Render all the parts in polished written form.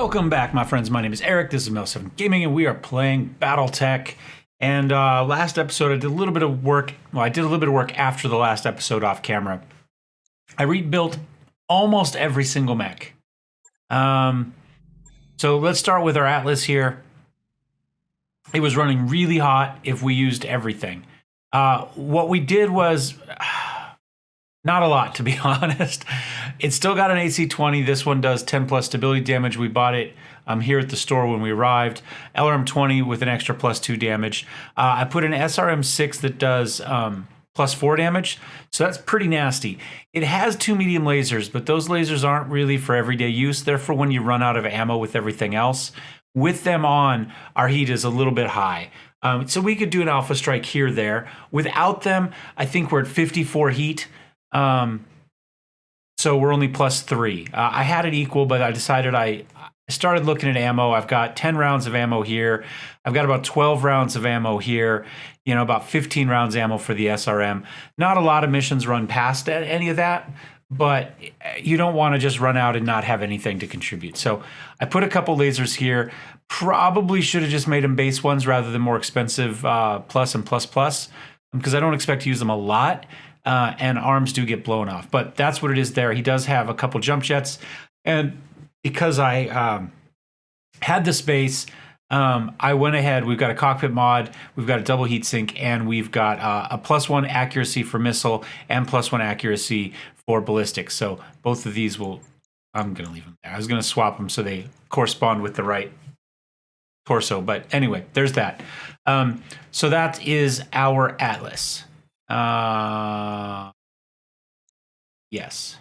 Welcome back, my friends. My name is Eric. This is Mellowseven Gaming, and we are playing Battletech. And last episode, I did a little bit of work. Well, I did a little bit of work after the last episode off camera. I rebuilt almost every single mech. So let's start with our Atlas here. It was running really hot if we used everything. What we did was not a lot, to be honest. It's still got an AC-20. This one does 10 plus stability damage. We bought it here at the store when we arrived. LRM-20 with an extra plus 2 damage. I put an SRM-6 that does plus 4 damage, so that's pretty nasty. It has 2 medium lasers, but those lasers aren't really for everyday use. They're for when you run out of ammo with everything else. With them on, our heat is a little bit high. So we could do an alpha strike here, there. Without them, I think we're at 54 heat. So we're only plus 3. I had it equal, but I decided I started looking at ammo. I've got 10 rounds of ammo here. I've got about 12 rounds of ammo here. You know, about 15 rounds ammo for the SRM. Not a lot of missions run past any of that, but you don't want to just run out and not have anything to contribute. So I put a couple lasers here. Probably should have just made them base ones rather than more expensive plus and plus plus, because I don't expect to use them a lot. And arms do get blown off, but that's what it is there. He does have a couple jump jets, and because I had the space, I went ahead. We've got a cockpit mod, we've got a double heat sink, and we've got a +1 accuracy for missile and +1 accuracy for ballistics. So both of these will, I'm going to leave them there. I was going to swap them so they correspond with the right torso, but anyway, there's that. So that is our Atlas. Yes.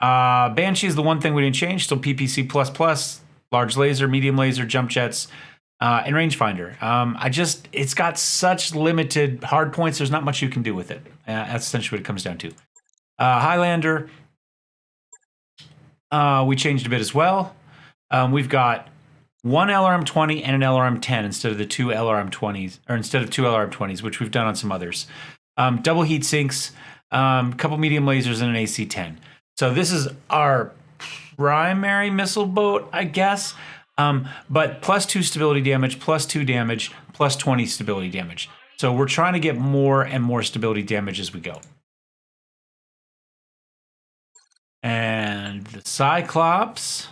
Banshee is the one thing we didn't change. Still PPC++, large laser, medium laser, jump jets, and rangefinder. It's got such limited hard points. There's not much you can do with it. That's essentially what it comes down to. Highlander, we changed a bit as well. We've got one LRM-20 and an LRM-10 instead of the two LRM-20s, or instead of two LRM-20s, which we've done on some others. Double heat sinks, a couple medium lasers, and an AC-10. So this is our primary missile boat, I guess. But plus 2 stability damage, plus 2 damage, plus 20 stability damage. So we're trying to get more and more stability damage as we go. And the Cyclops,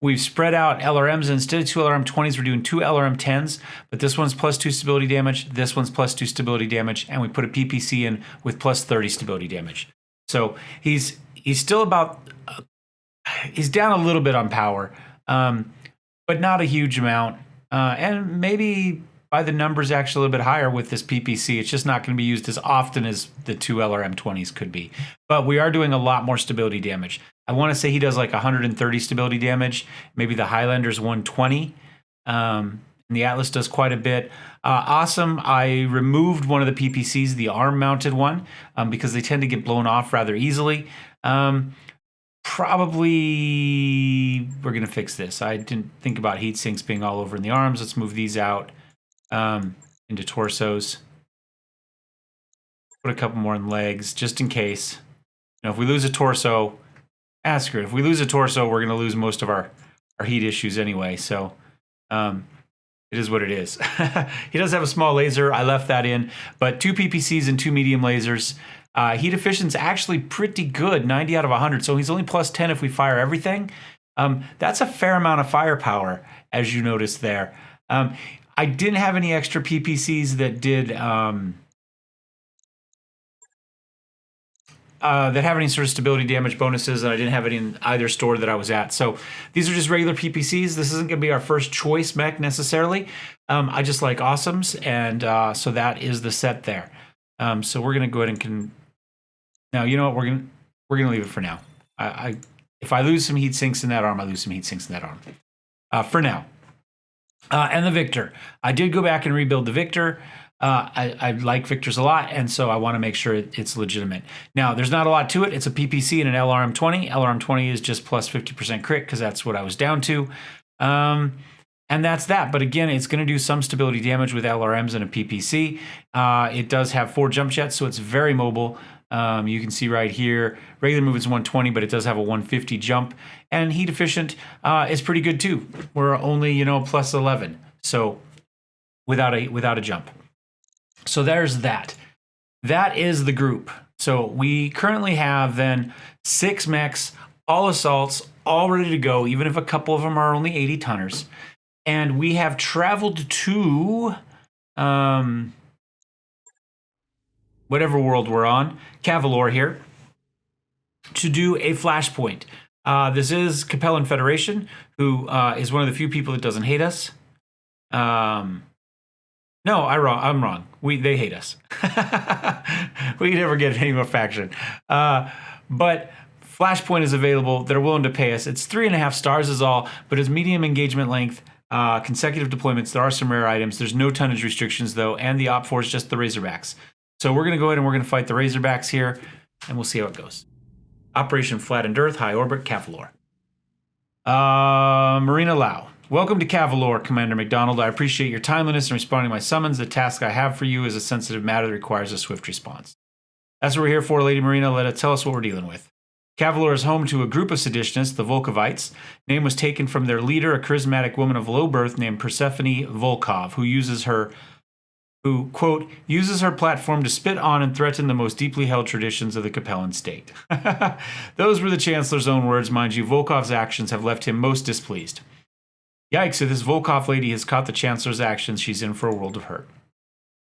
we've spread out LRMs, and instead of 2 LRM-20s, we're doing 2 LRM-10s, but this one's plus 2 stability damage, this one's plus 2 stability damage, and we put a PPC in with plus 30 stability damage. So he's still about, he's down a little bit on power, but not a huge amount, and maybe by the numbers actually a little bit higher with this PPC. It's just not going to be used as often as the 2 LRM-20s could be. But we are doing a lot more stability damage. I want to say he does like 130 stability damage. Maybe the Highlander's 120. And the Atlas does quite a bit. Awesome. I removed one of the PPCs, the arm-mounted one, because they tend to get blown off rather easily. Probably we're going to fix this. I didn't think about heat sinks being all over in the arms. Let's move these out into torsos. Put a couple more in legs just in case. You know, if we lose a torso, ask her. If we lose a torso, we're going to lose most of our heat issues anyway. So it is what it is. He does have a small laser. I left that in, but 2 PPCs and 2 medium lasers. Heat efficiency is actually pretty good, 90 out of 100. So he's only plus 10 if we fire everything. That's a fair amount of firepower, as you noticed there. I didn't have any extra PPCs that did that have any sort of stability damage bonuses, and I didn't have any in either store that I was at. So these are just regular PPCs. This isn't going to be our first choice mech necessarily. I just like awesomes, and so that is the set there. So we're going to go ahead and now you know what, we're gonna leave it for now. If I lose some heat sinks in that arm, I lose some heat sinks in that arm. For now. And the Victor. I did go back and rebuild the Victor. I like Victors a lot, and so I want to make sure it's legitimate. Now, there's not a lot to it. It's a PPC and an LRM-20. LRM-20 is just plus 50% crit because that's what I was down to. And that's that. But again, it's going to do some stability damage with LRMs and a PPC. It does have 4 jump jets, so it's very mobile. You can see right here, regular movement's 120, but it does have a 150 jump. And heat efficient is pretty good too. We're only, you know, plus 11. So without a jump. So there's that. That is the group. So we currently have then 6 mechs, all assaults, all ready to go, even if a couple of them are only 80 tonners. And we have traveled to whatever world we're on, Cavalor here, to do a flashpoint. This is Capellan Federation, who is one of the few people that doesn't hate us. No, I'm wrong. They hate us. We never get any more faction. But Flashpoint is available. They're willing to pay us. It's 3.5 stars is all, but it's medium engagement length, consecutive deployments. There are some rare items. There's no tonnage restrictions, though, and the OPFOR is just the Razorbacks. So we're going to go ahead and we're going to fight the Razorbacks here, and we'll see how it goes. Operation Flattened Earth, High Orbit, Cavalor. Marina Lau. Welcome to Cavalor, Commander McDonald. I appreciate your timeliness in responding to my summons. The task I have for you is a sensitive matter that requires a swift response. That's what we're here for, Lady Marina. Let us tell us what we're dealing with. Cavalor is home to a group of seditionists, the Volkovites. Name was taken from their leader, a charismatic woman of low birth named Persephone Volkov, who, quote, uses her platform to spit on and threaten the most deeply held traditions of the Capellan state. Those were the Chancellor's own words, mind you. Volkov's actions have left him most displeased. Yikes, if this Volkov lady has caught the Chancellor's actions, she's in for a world of hurt.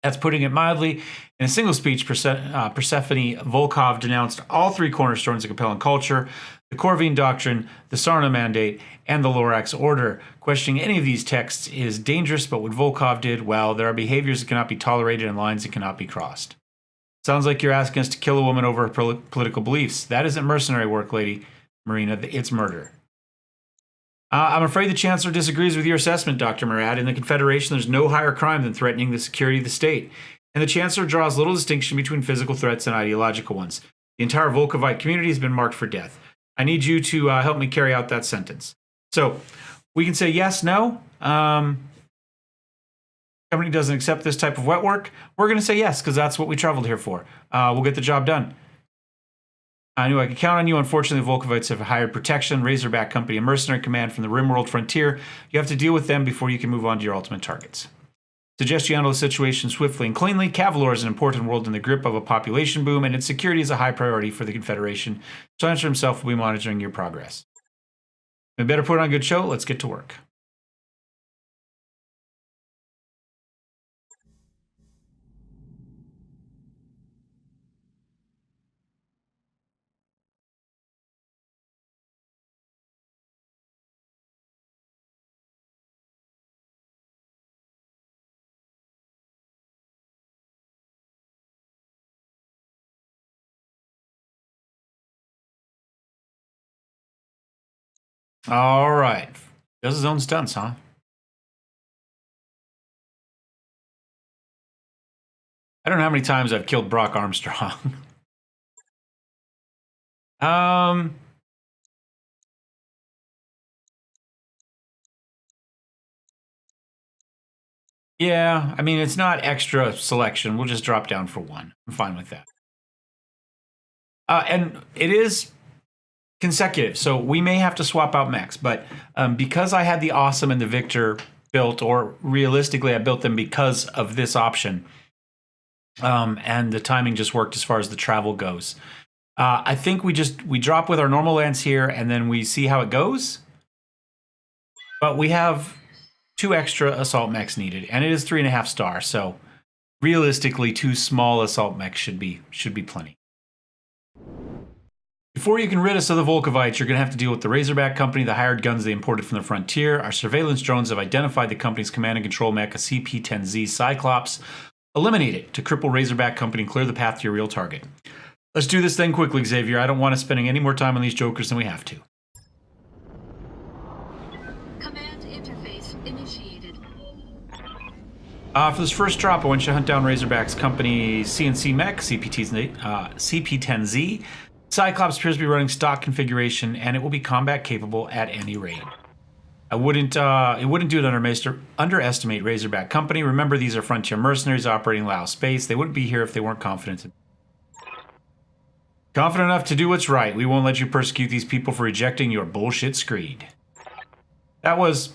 That's putting it mildly. In a single speech, Persephone Volkov denounced all 3 cornerstones of Capellan culture, the Corvine Doctrine, the Sarna Mandate, and the Lorax Order. Questioning any of these texts is dangerous, but what Volkov did, well, there are behaviors that cannot be tolerated and lines that cannot be crossed. Sounds like you're asking us to kill a woman over her political beliefs. That isn't mercenary work, Lady Marina. It's murder. I'm afraid the Chancellor disagrees with your assessment, Dr. Murad. In the Confederation, there's no higher crime than threatening the security of the state. And the Chancellor draws little distinction between physical threats and ideological ones. The entire Volkovite community has been marked for death. I need you to help me carry out that sentence. So we can say yes, no. Company doesn't accept this type of wet work. We're going to say yes, because that's what we traveled here for. We'll get the job done. I knew I could count on you. Unfortunately, the Volkovites have hired protection, Razorback Company, a mercenary command from the Rimworld frontier. You have to deal with them before you can move on to your ultimate targets. Suggest you handle the situation swiftly and cleanly. Cavalor is an important world in the grip of a population boom, and its security is a high priority for the Confederation. Chancellor himself will be monitoring your progress. We better put on a good show. Let's get to work. All right. Does his own stunts, huh? I don't know how many times I've killed Brock Armstrong. Yeah, I mean, it's not extra selection. We'll just drop down for 1. I'm fine with that. And it is consecutive, so we may have to swap out mechs, but because I had the Awesome and the Victor built, or realistically I built them because of this option, and the timing just worked as far as the travel goes. I think we drop with our normal lance here, and then we see how it goes. But we have 2 extra assault mechs needed, and it is 3.5 stars, so realistically 2 small assault mechs should be plenty. Before you can rid us of the Volkovites, you're going to have to deal with the Razorback Company, the hired guns they imported from the frontier. Our surveillance drones have identified the company's command and control mech, a CP-10Z Cyclops. Eliminate it to cripple Razorback Company and clear the path to your real target. Let's do this thing quickly, Xavier. I don't want us spending any more time on these jokers than we have to. Command interface initiated. For this first drop, I want you to hunt down Razorback's company CNC mech, CP-10Z. Cyclops appears to be running stock configuration, and it will be combat capable at any rate. It wouldn't do it underestimate Razorback Company. Remember, these are frontier mercenaries operating Lao space. They wouldn't be here if they weren't confident. Confident enough to do what's right. We won't let you persecute these people for rejecting your bullshit screed. That was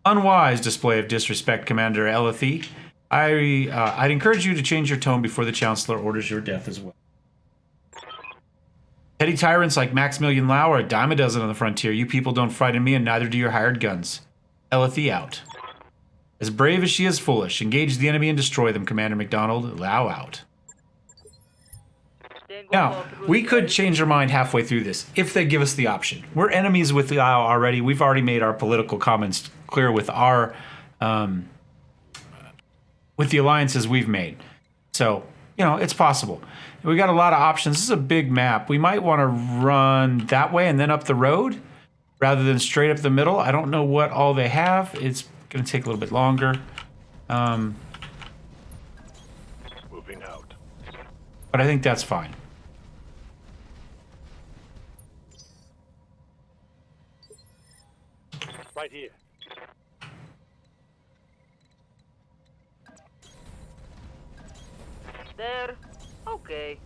unwise display of disrespect, Commander Elethi. I'd encourage you to change your tone before the Chancellor orders your death as well. Petty tyrants like Maximilian Lau are a dime a dozen on the frontier. You people don't frighten me, and neither do your hired guns. Elethi out. As brave as she is foolish. Engage the enemy and destroy them, Commander MacDonald. Lau out. Now, we could change our mind halfway through this, if they give us the option. We're enemies with Lau already. We've already made our political comments clear with our... with the alliances we've made. So, you know, it's possible. We got a lot of options. This is a big map. We might want to run that way and then up the road rather than straight up the middle. I don't know what all they have. It's going to take a little bit longer. Moving out. But I think that's fine. Right here. There. Okay.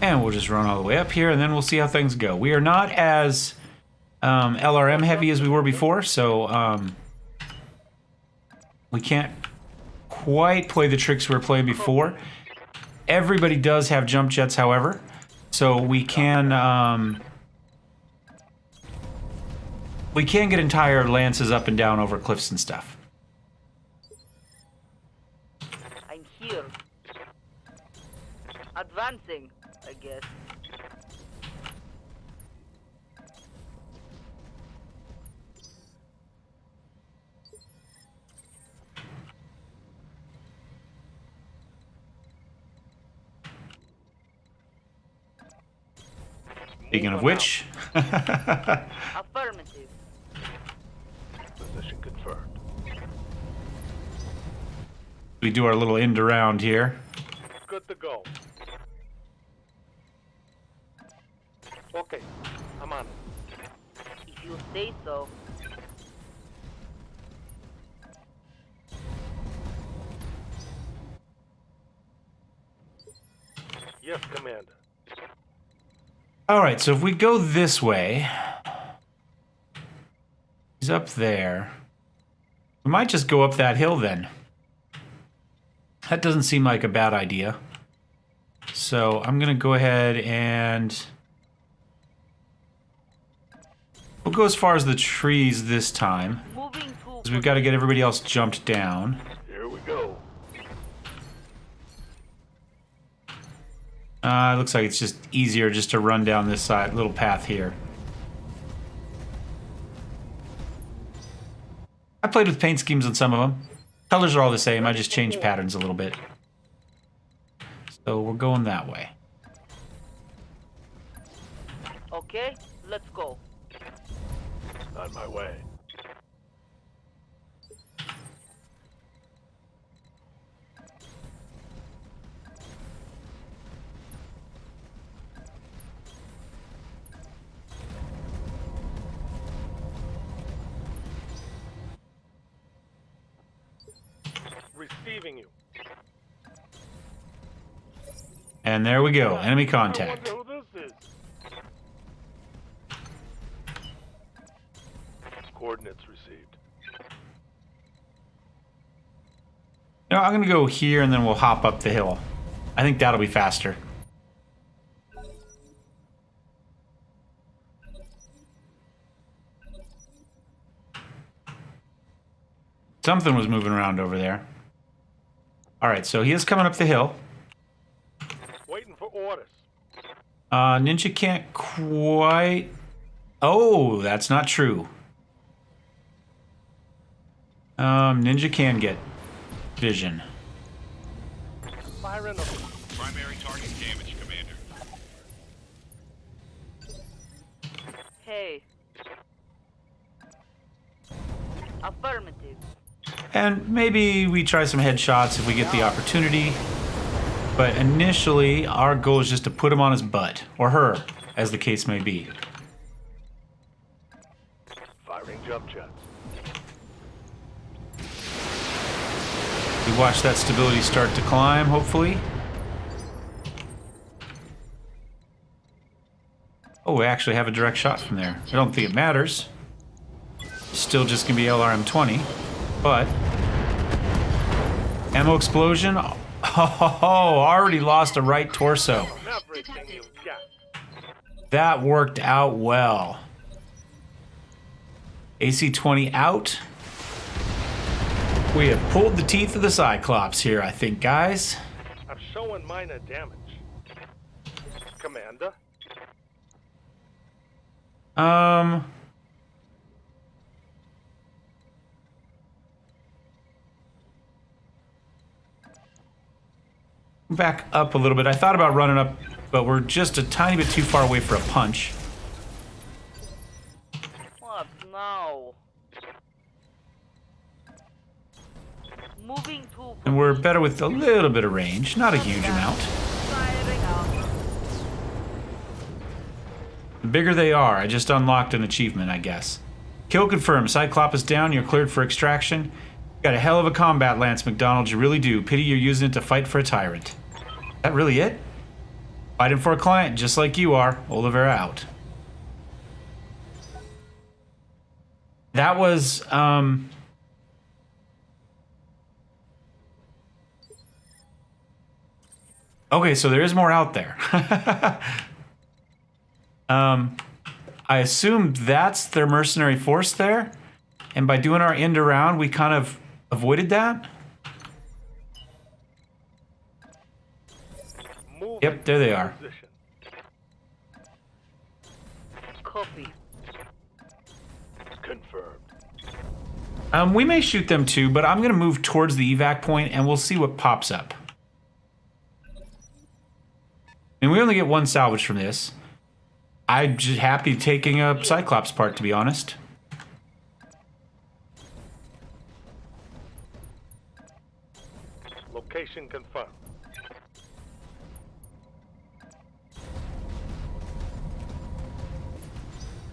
And we'll just run all the way up here, and then we'll see how things go. We are not as LRM heavy as we were before, so we can't quite play the tricks we were playing before. Everybody does have jump jets, however, so we can get entire lances up and down over cliffs and stuff. I'm here. Advancing, I guess. Speaking of which... Affirmative. Position confirmed. we do our little end around here. Good to go. Okay, I'm on it. If you say so. Yes, Commander. All right, so if we go this way, he's up there. We might just go up that hill then. That doesn't seem like a bad idea. So I'm going to go ahead and... we'll go as far as the trees this time, Moving to. because we've got to get everybody else jumped down. Here we go. It looks like it's just easier just to run down this side, little path here. I played with paint schemes on some of them. Colors are all the same, I just changed patterns a little bit. So we're going that way. Okay, let's go. On my way. Receiving you. And there we go, enemy contact. I wonder who this is. Coordinates received. You know, I'm going to go here and then we'll hop up the hill. I think that'll be faster. Something was moving around over there. Alright, so he is coming up the hill. Waiting for orders. Ninja can't quite... oh, that's not true. Ninja can get vision. Firing them. Primary target damage, Commander. Hey. Affirmative. And maybe we try some headshots if we get the opportunity. But initially, our goal is just to put him on his butt. Or her, as the case may be. Firing jump jets. We watch that stability start to climb, hopefully. Oh, we actually have a direct shot from there. I don't think it matters. Still just gonna be LRM-20, but ammo explosion. Oh, already lost a right torso. Everything you've got. That worked out well. AC-20 out. We have pulled the teeth of the Cyclops here, I think, guys. I'm showing minor damage. Commander, Back up a little bit. I thought about running up, but we're just a tiny bit too far away for a punch. What now? Moving to And we're better with a little bit of range, not a huge amount. firing out. The bigger they are, I just unlocked an achievement, I guess. Kill confirmed. Cyclops is down. You're cleared for extraction. Got a hell of a combat lance, McDonald. You really do. Pity you're using it to fight for a tyrant. Is that really it? Fighting for a client, just like you are. Oliveira out. That was, okay, so there is more out there. I assume that's their mercenary force there. And by doing our end around, we kind of avoided that. move. Yep, there they are. Position. Copy. Confirmed. We may shoot them too, but I'm going to move towards the evac point and we'll see what pops up. And we only get one salvage from this. I'm just happy taking a Cyclops part, to be honest. Location confirmed.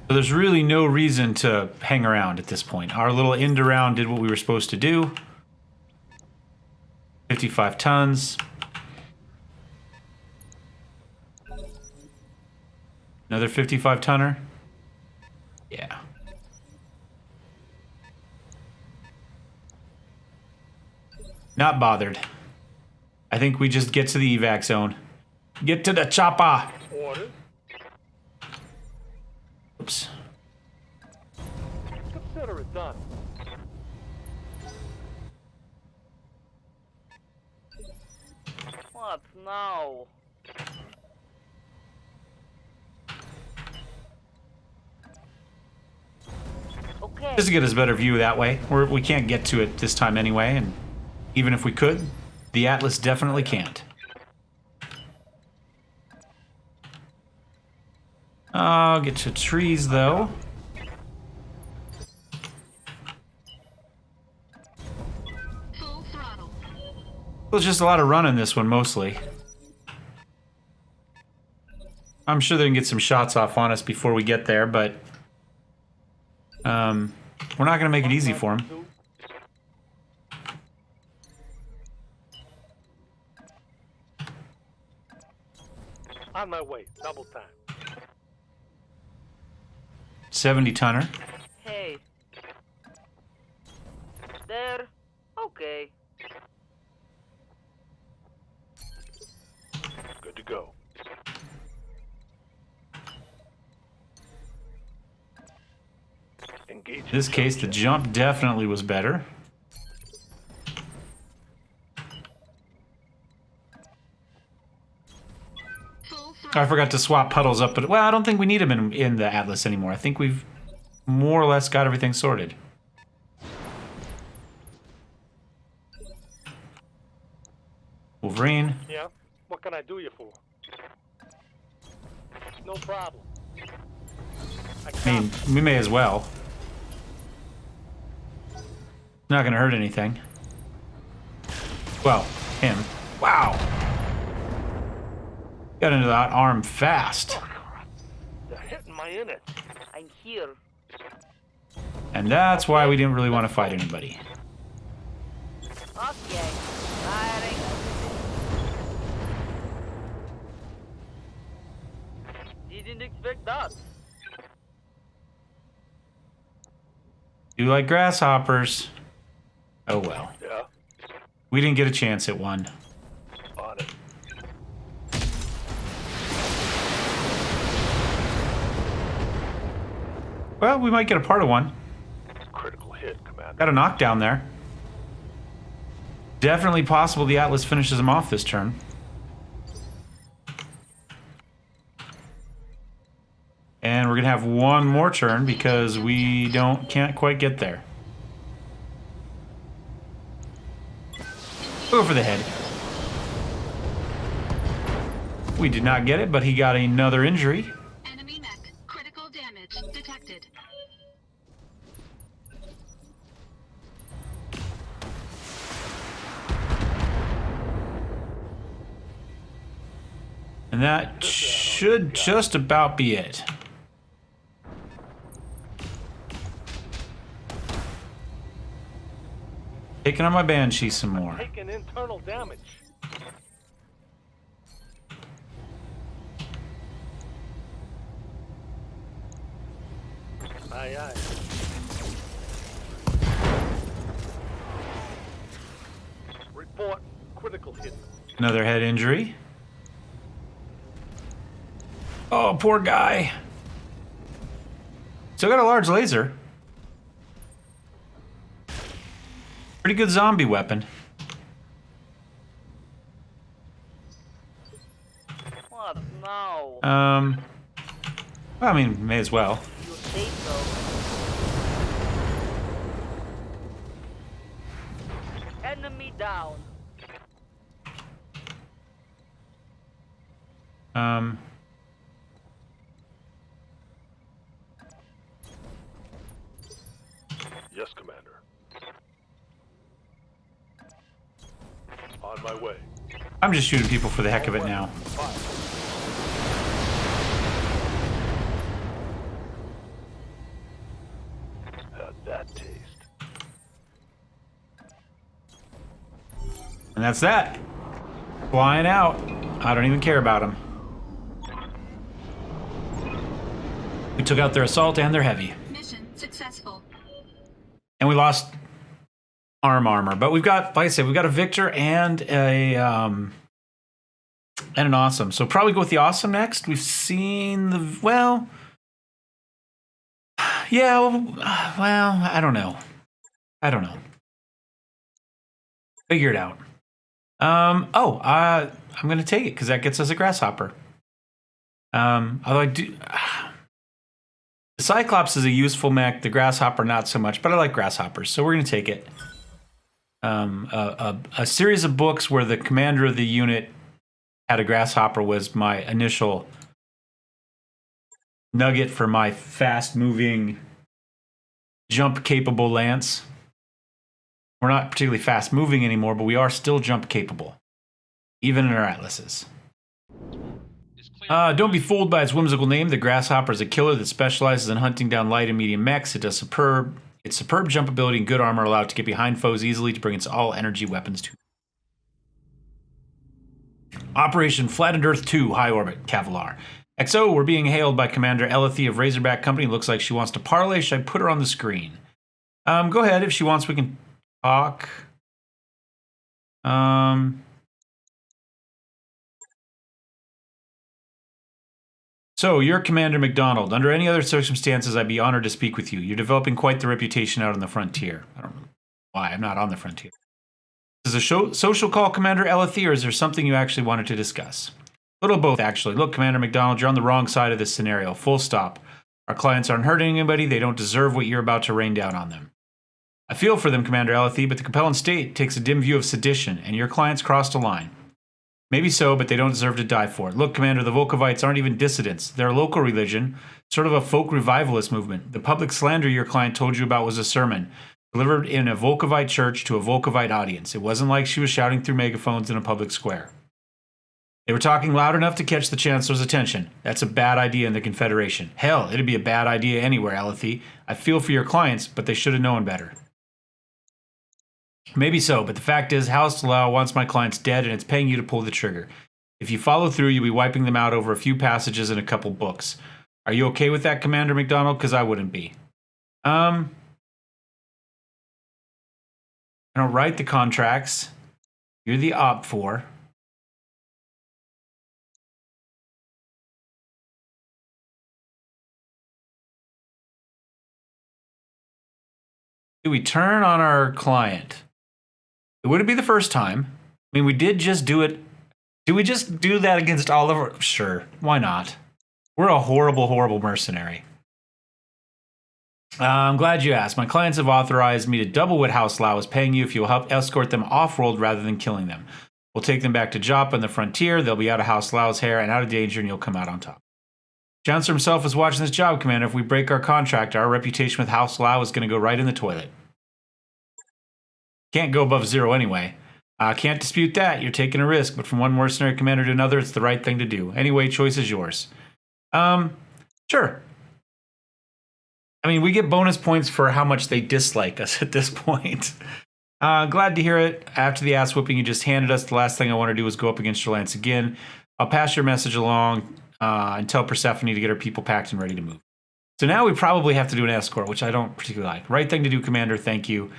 So there's really no reason to hang around at this point. Our little end around did what we were supposed to do. 55 tons. Another 55 tonner. Yeah. Not bothered. I think we just get to the evac zone. Get to the chopper. Orders. Oops. Consider it done. What now? Okay. Just to get us a better view that way. We can't get to it this time anyway, and even if we could, the Atlas definitely can't. I'll get to trees though. Full throttle. Well, it's just a lot of running this one mostly. I'm sure they can get some shots off on us before we get there, but we're not going to make it easy for them. On my way. Double time. 70 tonner. Hey. There. Okay. Good to go. Engage. In this case, the jump definitely was better. Full I throttle. forgot to swap puddles up, but well, I don't think we need them in the Atlas anymore. I think we've more or less got everything sorted. Wolverine. Yeah? What can I do you for? No problem. I mean, we may as well. Not gonna hurt anything. Well, him. Wow. Got into that arm fast. They're hitting my innards. I'm here. And that's why we didn't really want to fight anybody. Okay. Firing. Didn't expect picked up. You like grasshoppers. Oh well. Yeah, We didn't get a chance at one. on it. Well, we might get a part of one. Critical hit, Commander. Got a knockdown there. Definitely possible the Atlas finishes him off this turn. And we're gonna have one more turn because we can't quite get there. Go for the head. We did not get it, but he got another injury. Enemy mech. Critical damage detected. And that should just about be it. Taking on my Banshee some more. Taking internal damage. Aye, aye. Report critical hit. Another head injury. Oh, poor guy. Still got a large laser. Pretty good zombie weapon. What? No. Well, I mean, may as well. You say so. Enemy down. Yes, Commander. On my way. I'm just shooting people for the heck of it now. Had that taste. And that's that. Flying out. I don't even care about them. We took out their assault and their heavy. Mission successful. And we lost armor. But we've got, like I said, we've got a Victor and an awesome. So probably go with the awesome next. We've seen the, well, yeah, well, I don't know. Figure it out. I'm going to take it because that gets us a grasshopper. Although I do... The Cyclops is a useful mech, the Grasshopper not so much, but I like Grasshoppers, so we're going to take it. A series of books where the commander of the unit had a Grasshopper was my initial nugget for my fast-moving, jump-capable lance. We're not particularly fast-moving anymore, but we are still jump-capable, even in our Atlases. Don't be fooled by its whimsical name. The Grasshopper is a killer that specializes in hunting down light and medium mechs. Its superb jump ability and good armor allow it to get behind foes easily to bring its all-energy weapons to Operation Flattened Earth 2, High Orbit, Kevlar. XO, we're being hailed by Commander Elithy of Razorback Company. Looks like she wants to parlay. Should I put her on the screen? Go ahead. If she wants, we can talk. So, you're Commander McDonald. Under any other circumstances, I'd be honored to speak with you. You're developing quite the reputation out on the frontier. I don't know why. I'm not on the frontier. Is this a social call, Commander Elithy, or is there something you actually wanted to discuss? A little of both, actually. Look, Commander McDonald, you're on the wrong side of this scenario. Full stop. Our clients aren't hurting anybody. They don't deserve what you're about to rain down on them. I feel for them, Commander Elithy, but the Capellan state takes a dim view of sedition, and your clients crossed a line. Maybe so, but they don't deserve to die for it. Look, Commander, the Volkovites aren't even dissidents. They're a local religion, sort of a folk revivalist movement. The public slander your client told you about was a sermon, delivered in a Volkovite church to a Volkovite audience. It wasn't like she was shouting through megaphones in a public square. They were talking loud enough to catch the Chancellor's attention. That's a bad idea in the Confederation. Hell, it'd be a bad idea anywhere, Elithy. I feel for your clients, but they should have known better. Maybe so, but the fact is, House Law wants my clients dead, and it's paying you to pull the trigger. If you follow through, you'll be wiping them out over a few passages and a couple books. Are you okay with that, Commander McDonald? Because I wouldn't be. I don't write the contracts. You're the OP4. Do we turn on our client? It wouldn't be the first time. I mean, we did just do it. Do we just do that against all of our... Sure, why not? We're a horrible, horrible mercenary. I'm glad you asked. My clients have authorized me to double what House Lao is paying you if you'll help escort them off-world rather than killing them. We'll take them back to Joppa and the frontier. They'll be out of House Lao's hair and out of danger, and you'll come out on top. Chancellor himself is watching this job, Commander. If we break our contract, our reputation with House Lao is going to go right in the toilet. Can't go above 0 anyway. Can't dispute that. You're taking a risk, but from one mercenary commander to another, it's the right thing to do. Anyway, choice is yours. Sure. I mean, we get bonus points for how much they dislike us at this point. Glad to hear it. After the ass whooping you just handed us, the last thing I want to do is go up against your lance again. I'll pass your message along and tell Persephone to get her people packed and ready to move. So now we probably have to do an escort, which I don't particularly like. Right thing to do, Commander. Thank you.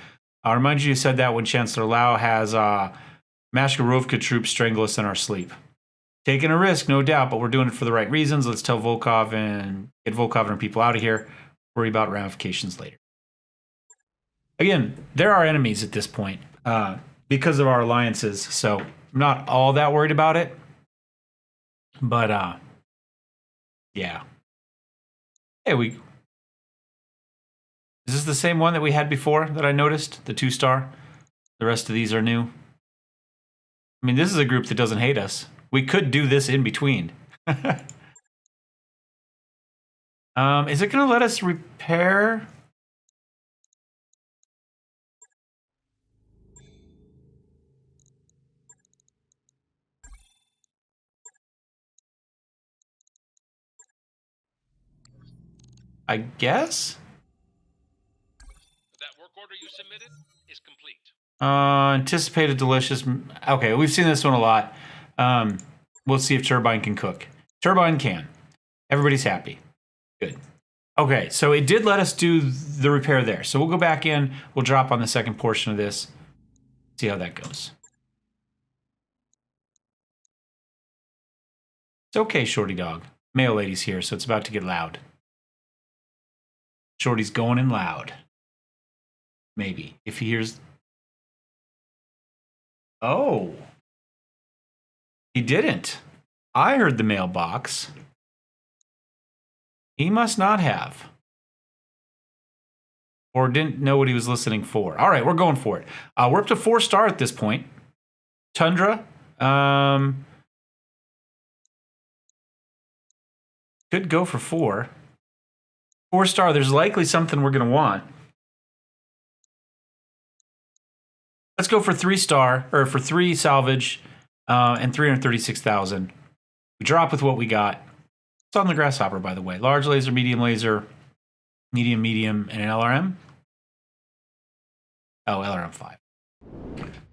I'll remind you said that when Chancellor Lao has Mashkarovka troops strangle us in our sleep. Taking a risk, no doubt, but we're doing it for the right reasons. Let's tell Volkov and get Volkov and our people out of here. Worry about ramifications later. Again, there are enemies at this point because of our alliances, so I'm not all that worried about it. But, yeah. Hey, is this the same one that we had before that I noticed? The 2-star? The rest of these are new? I mean, this is a group that doesn't hate us. We could do this in between. Is it going to let us repair? I guess? That work order you submitted is complete. Anticipated delicious. Okay, we've seen this one a lot. We'll see if Turbine can cook. Turbine can. Everybody's happy. Good. Okay, so it did let us do the repair there. So we'll go back in. We'll drop on the second portion of this. See how that goes. It's okay, Shorty Dog. Mail lady's here, so it's about to get loud. Shorty's going in loud. Maybe. If he hears... Oh. He didn't. I heard the mailbox. He must not have. Or didn't know what he was listening for. All right, we're going for it. We're up to 4-star at this point. Tundra. Could go for 4. 4-star, there's likely something we're going to want. Let's go for 3-star, or for 3 salvage, and 336,000. We drop with what we got. It's on the Grasshopper, by the way. Large laser, medium, medium, and an LRM. Oh, LRM 5.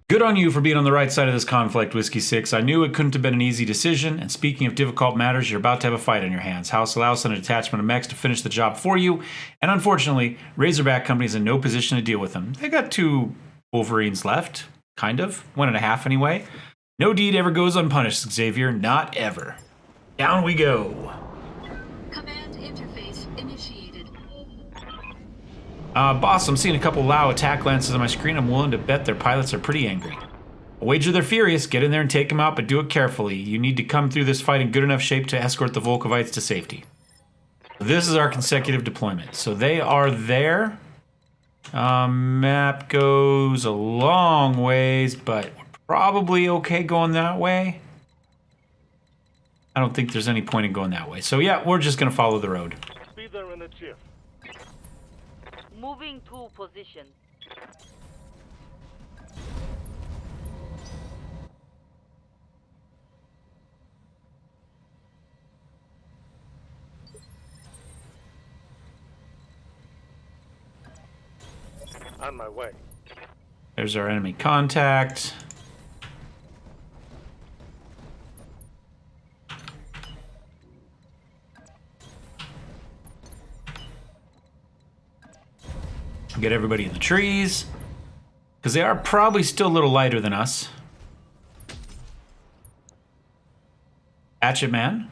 Good on you for being on the right side of this conflict, Whiskey 6. I knew it couldn't have been an easy decision, and speaking of difficult matters, you're about to have a fight on your hands. House allows a detachment of mechs to finish the job for you, and unfortunately, Razorback Company is in no position to deal with them. They got 2 Wolverines left, kind of. 1.5 anyway. No deed ever goes unpunished, Xavier. Not ever. Down we go. Command interface initiated. Boss, I'm seeing a couple Lao attack lances on my screen. I'm willing to bet their pilots are pretty angry. I wager they're furious. Get in there and take them out, but do it carefully. You need to come through this fight in good enough shape to escort the Volkovites to safety. This is our consecutive deployment. So they are there. Map goes a long ways, but we're probably okay going that way. I don't think there's any point in going that way. So yeah, we're just going to follow the road. Be there in a jiff. Moving to position. On my way. There's our enemy contact. Get everybody in the trees. Because they are probably still a little lighter than us. Hatchet man.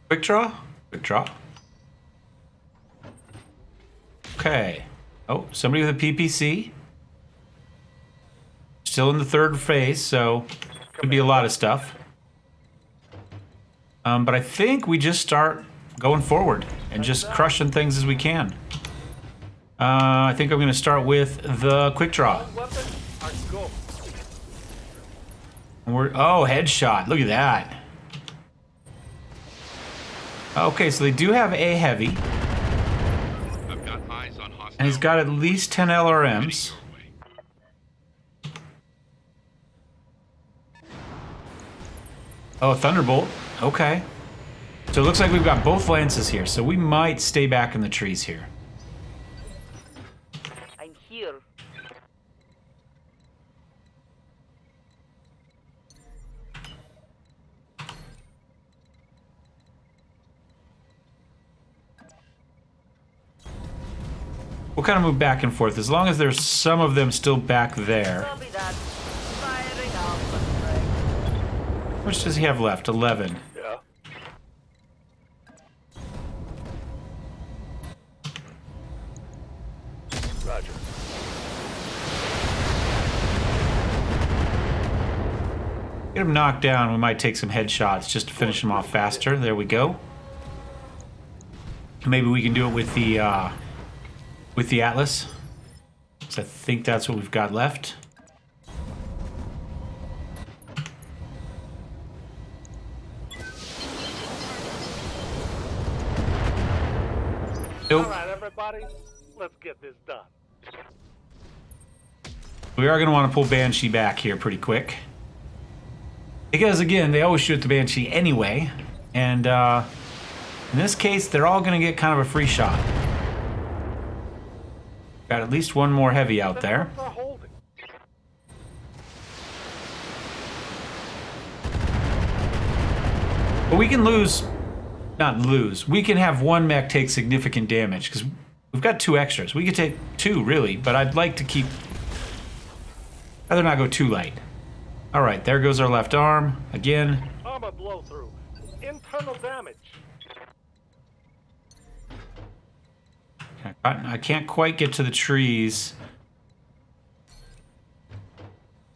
Quick draw? Quick draw. Okay. Oh, somebody with a PPC. Still in the third phase, so could be a lot of stuff. But I think we just start going forward and just crushing things as we can. I think I'm going to start with the quick draw. Weapon, I go. Oh, headshot. Look at that. Okay, so they do have a heavy. I've got eyes on hostile. And he's got at least 10 LRMs. Oh, Thunderbolt. Okay. So it looks like we've got both lances here, so we might stay back in the trees here. I'm here. We'll kind of move back and forth as long as there's some of them still back there. Copy that. Firing out the strike. How much does he have left? 11. Yeah. Roger. Get him knocked down. We might take some headshots just to finish him off faster. There we go. Maybe we can do it with the Atlas. So I think that's what we've got left. Nope. All right, everybody, let's get this done. We are going to want to pull Banshee back here pretty quick. Because, again, they always shoot the Banshee anyway. And in this case, they're all going to get kind of a free shot. Got at least one more heavy out there. They're holding. But we can lose... Not lose. We can have one mech take significant damage. Because we've got 2 extras. We could take 2, really. But I'd like to keep... Rather not go too light. Alright, there goes our left arm. Again. Armor blow through. Internal damage. I can't quite get to the trees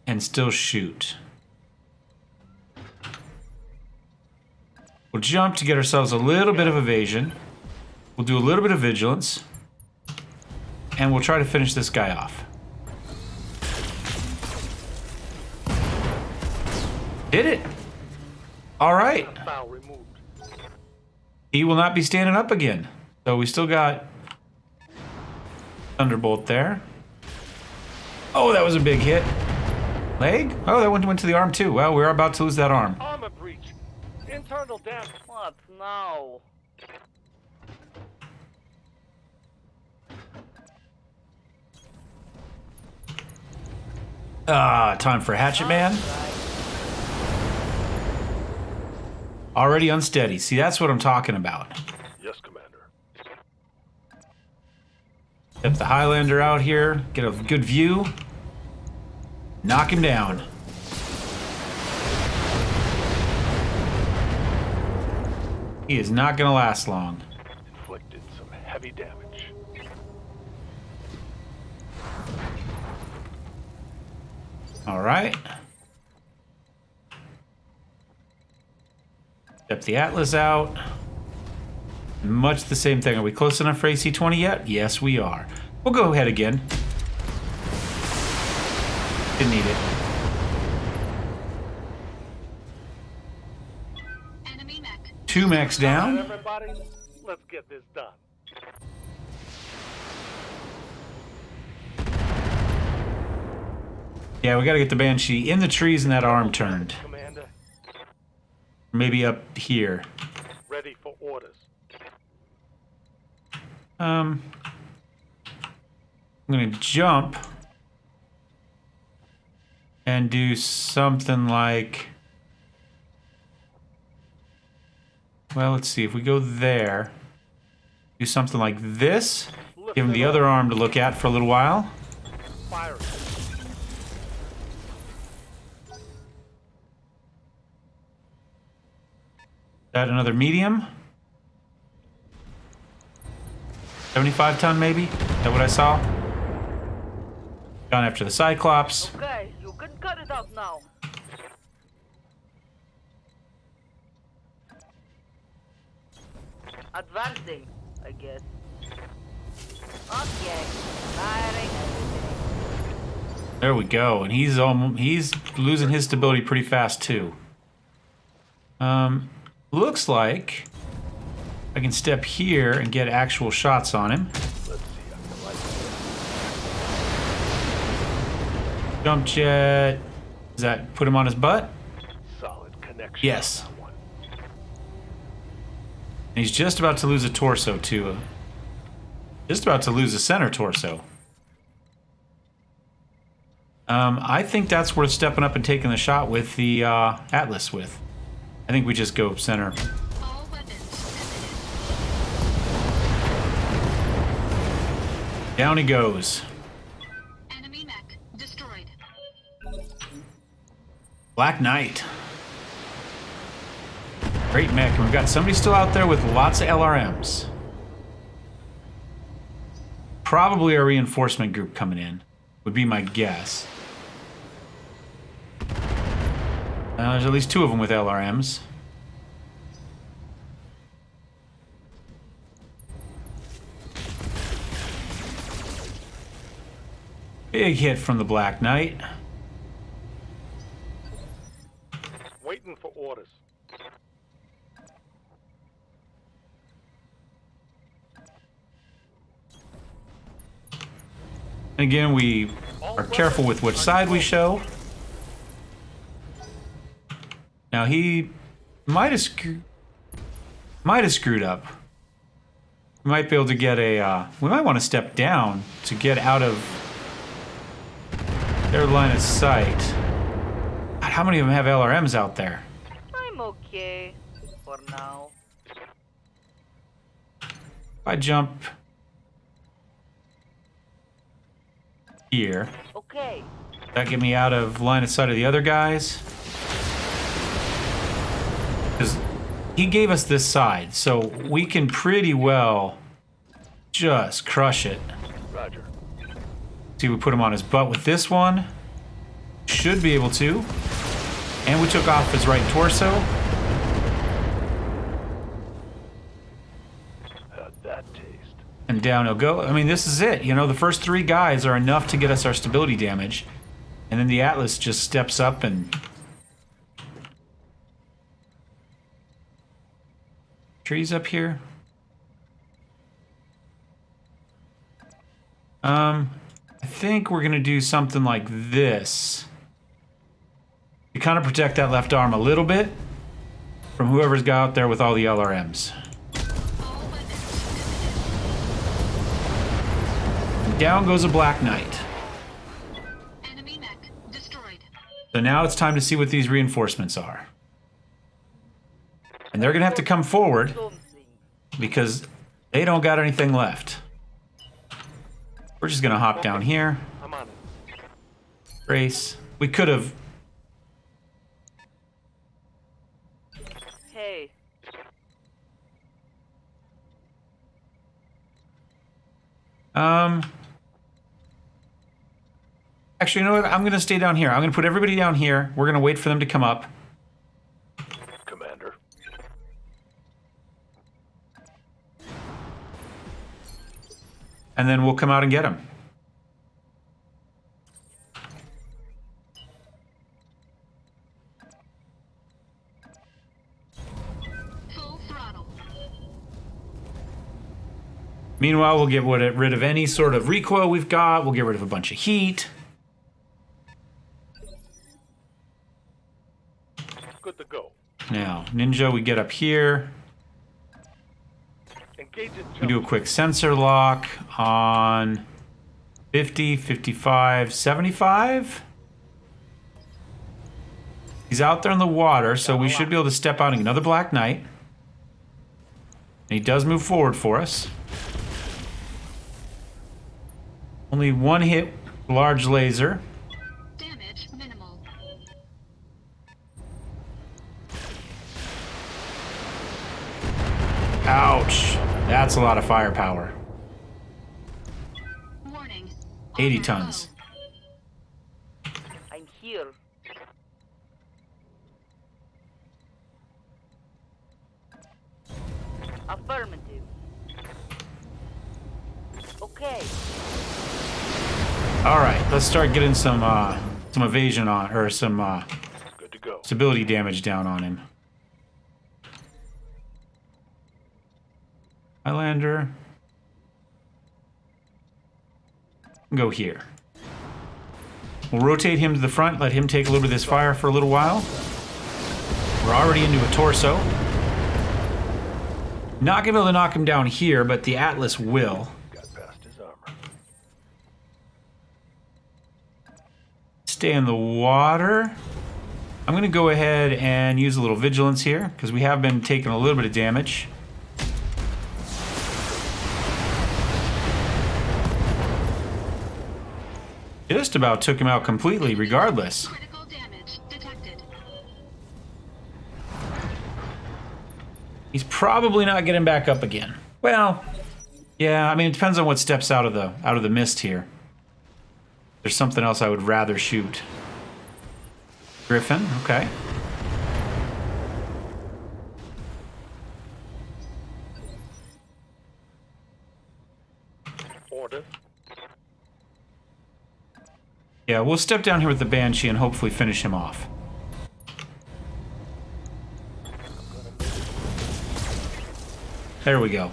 and still shoot. We'll jump to get ourselves a little bit of evasion. We'll do a little bit of vigilance. And we'll try to finish this guy off. Did it! Alright. Bow removed. He will not be standing up again. So we still got Thunderbolt there. Oh, that was a big hit. Leg? Oh, that went to the arm too. Well, we're about to lose that arm. Armor breach. Internal damage. What now? Time for Hatchet Man. Already unsteady. See, that's what I'm talking about. Yes, Commander. Get the Highlander out here. Get a good view. Knock him down. He is not going to last long. Inflicted some heavy damage. All right. Step the Atlas out. Much the same thing. Are we close enough for AC-20 yet? Yes, we are. We'll go ahead again. Didn't need it. Enemy mech. 2 mechs All right, down. everybody, let's get this done. Yeah, we got to get the Banshee in the trees and that arm turned. Commander, Maybe up here. ready for orders. I'm going to jump and do something like Well, let's see. If we go there, do something like this. Give him the other arm to look at for a little while. Fire. That another medium? 75 ton maybe? Is that what I saw? Gone after the Cyclops. Okay, you can cut it out now. Advancing, I guess. Okay, firing everything. There we go. And he's losing his stability pretty fast too. Looks like I can step here and get actual shots on him. Let's see how you like it. Jump jet. Does that put him on his butt? Solid connection. Yes. on that one. And he's just about to lose a torso too. Just about to lose a center torso. I think that's worth stepping up and taking the shot with the Atlas with. I think we just go center. All weapons emitted. Down he goes. Enemy mech destroyed. Black Knight. Great mech. And we've got somebody still out there with lots of LRMs. Probably a reinforcement group coming in, would be my guess. There's at least 2 of them with LRMs. Big hit from the Black Knight. Waiting for orders. And again, we are careful with which side we show. Now he might have screwed up. We might be able to get a. We might want to step down to get out of their line of sight. God, how many of them have LRMs out there? I'm okay for now. If I jump here, Okay. does that get me out of line of sight of the other guys? Because he gave us this side, so we can pretty well just crush it. Roger. See, we put him on his butt with this one. Should be able to. And we took off his right torso. How'd that taste? And down he'll go. I mean, this is it. You know, the first 3 guys are enough to get us our stability damage. And then the Atlas just steps up and... Trees up here. I think we're gonna do something like this. To kind of protect that left arm a little bit from whoever's got out there with all the LRMs. All weapons emitted. Down goes a Black Knight. Enemy mech destroyed. So now it's time to see what these reinforcements are. And they're gonna have to come forward Something. because they don't got anything left. We're just gonna hop down here. I'm on it. Race. We could have. Hey. Actually, you know what? I'm gonna stay down here. I'm gonna put everybody down here. We're gonna wait for them to come up. Commander. And then we'll come out and get them. Full throttle. Meanwhile, we'll get rid of any sort of recoil we've got. We'll get rid of a bunch of heat. Good to go. Now, Ninja, we get up here. Engage it. We do a quick sensor lock on 50, 55, 75. He's out there in the water, so we should be able to step out and get another Black Knight. And he does move forward for us. Only one hit, large laser. Damage minimal. Ouch. That's a lot of firepower. Warning. 80 Armor tons. low. I'm here. Affirmative. Okay. All right, let's start getting some evasion on, or some Good to go. stability damage down on him. Highlander. Go here. We'll rotate him to the front, let him take a little bit of this fire for a little while. We're already into a torso. Not gonna be able to knock him down here, but the Atlas will. Got past his armor. Stay in the water. I'm gonna go ahead and use a little vigilance here, because we have been taking a little bit of damage. Just about took him out completely, regardless. Critical damage detected. He's probably not getting back up again. Well, yeah, I mean, it depends on what steps out of the mist here. There's something else I would rather shoot. Griffin, okay. Order. Yeah, we'll step down here with the Banshee and hopefully finish him off. There we go.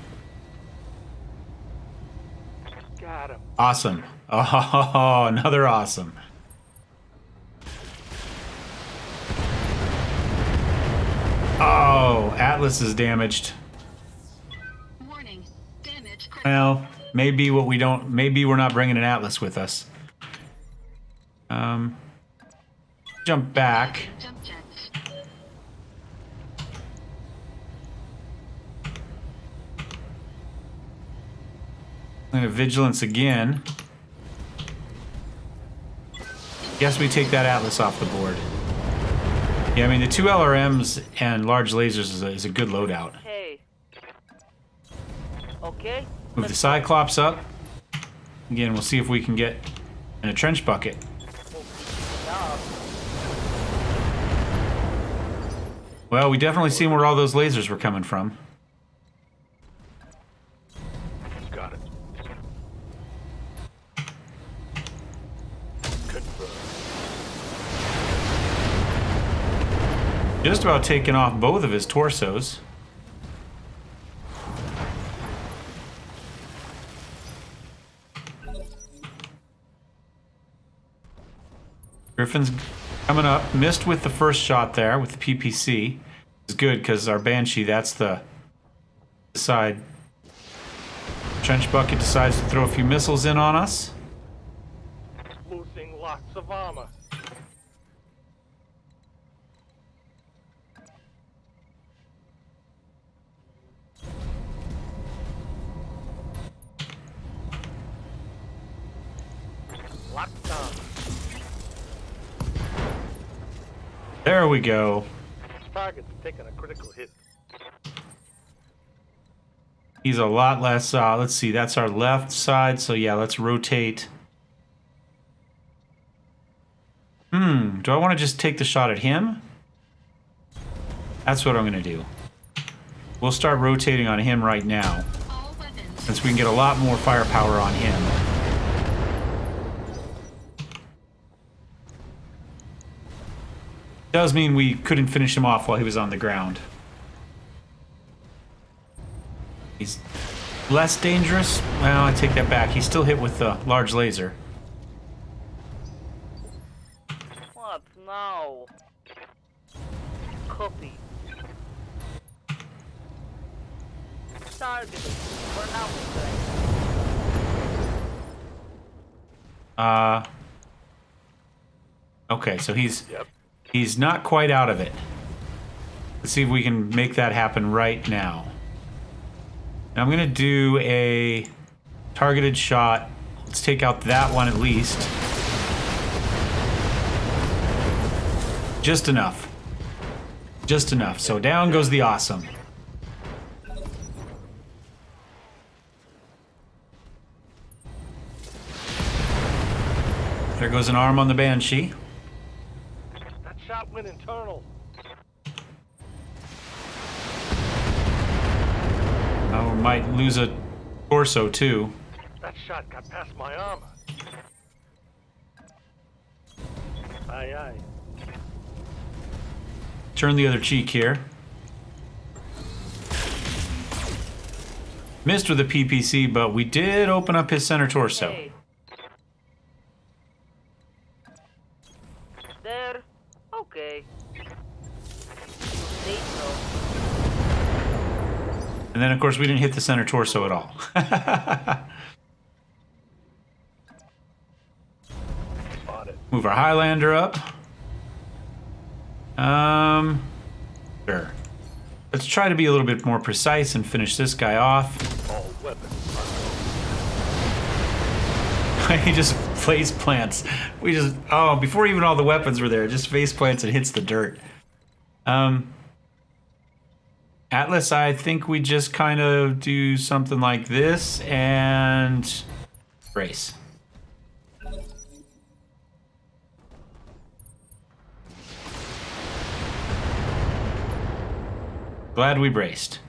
Got him. Awesome. Oh, another awesome. Oh, Atlas is damaged. Warning. Damage critical. Well, maybe we're not bringing an Atlas with us. Jump back. Jump jets. I'm gonna vigilance again. Guess we take that Atlas off the board. Yeah, I mean the 2 LRMs and large lasers is a good loadout. Hey. Okay. Move the Cyclops up. Again, we'll see if we can get in a trench bucket. Now, Well, we definitely seen where all those lasers were coming from. Got it. Confirmed. Just about taking off both of his torsos. Griffin's coming up. Missed with the first shot there with the PPC. It's good because our Banshee, that's the side. Trench bucket decides to throw a few missiles in on us. Losing lots of armor. Lockdown. There we go. Target's taking a critical hit. He's a lot less, let's see, that's our left side, so yeah, let's rotate. Do I want to just take the shot at him? That's what I'm going to do. We'll start rotating on him right now, All weapons. since we can get a lot more firepower on him. Does mean we couldn't finish him off while he was on the ground. He's less dangerous. Well, I take that back. He's still hit with the large laser. what now? Copy. Targeted. For now, okay. Okay, so he's Yep. not quite out of it. Let's see if we can make that happen right now. And I'm gonna do a targeted shot. Let's take out that one at least. Just enough. Just enough. So down goes the awesome. There goes an arm on the Banshee. That shot went internal. Oh, we might lose a torso too. That shot got past my armor. Aye, aye. Turn the other cheek here. Missed with a PPC, but we did open up his center torso. Hey. There. Okay. Say so. And then, of course, we didn't hit the center torso at all. On it. Move our Highlander up. Sure. Let's try to be a little bit more precise and finish this guy off. All weapons. He just face plants. We just, oh, before even all the weapons were there, just face plants and hits the dirt. Atlas, I think we just kind of do something like this and brace. Glad we braced.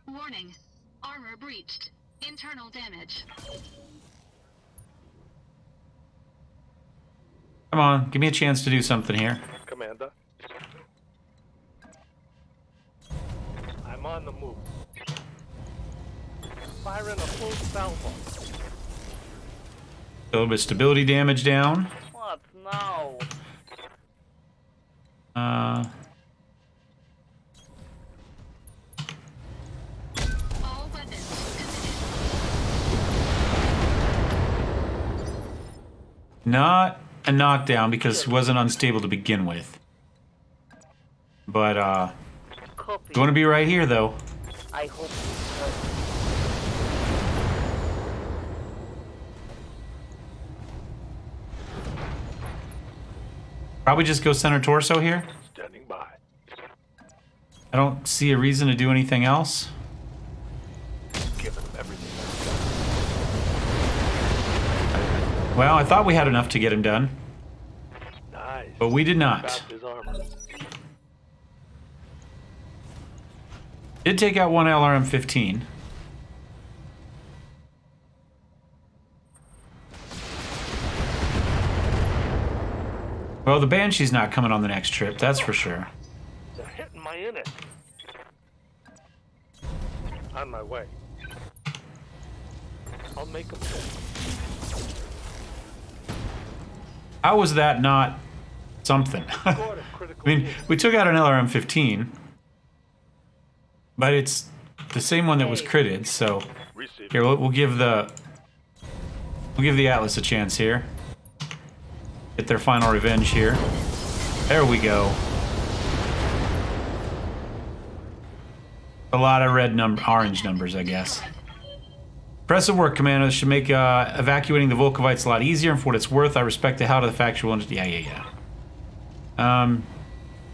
Warning. Armor breached. Internal damage. Come on, give me a chance to do something here. Commander. I'm on the move. Firing a full salvo. A little bit of stability damage down. What now? All weapons committed. Not a knockdown because he wasn't unstable to begin with. But, Copy. you want to be right here, though. I hope so. Probably just go center torso here. Standing by. I don't see a reason to do anything else. Giving him everything I've Well, I thought we had enough to get him done, got. Nice. but we did not. About his armor. Did take out one LRM-15. Well, the Banshee's not coming on the next trip, that's for sure. They're hitting my innet. On my way. I'll make them pay. How was that not something? I Scored a critical mean, hit. we took out an LRM-15, but it's the same one that was critted, so Receive. here we'll give the Atlas a chance here. Get their final revenge here. There we go. A lot of orange numbers, I guess. Impressive work, Commander. This should make evacuating the Volkovites a lot easier, and for what it's worth, I respect the hell to the factual entity. Yeah.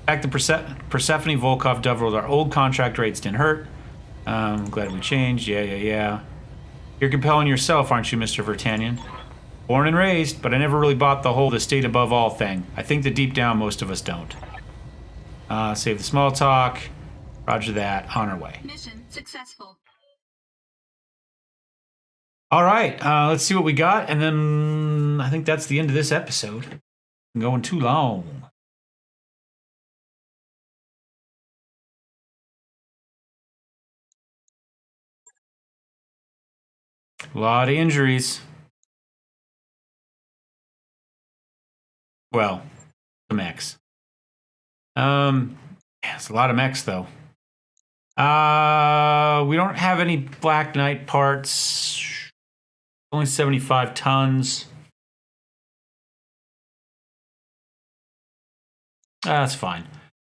Back to Persephone, Volkov, Duvril. Our old contract rates didn't hurt. Glad we changed. Yeah. You're compelling yourself, aren't you, Mr. Vertanian? Born and raised, but I never really bought the whole the state above all thing. I think that deep down most of us don't. Save the small talk. Roger that. On our way. Mission successful. All right, let's see what we got, and then I think that's the end of this episode. I'm going too long. A lot of injuries. Well, the mechs. Yeah, it's a lot of mechs though. We don't have any Black Knight parts. Only 75 tons. That's fine.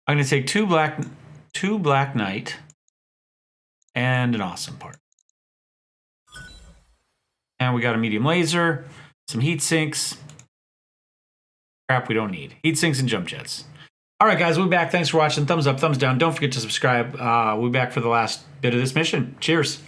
I'm gonna take two Black Knight. and an awesome part. And we got a medium laser, some heat sinks. Crap we don't need. Heat sinks and jump jets. All right, guys, we'll be back. Thanks for watching. Thumbs up, thumbs down. Don't forget to subscribe. We'll be back for the last bit of this mission. Cheers.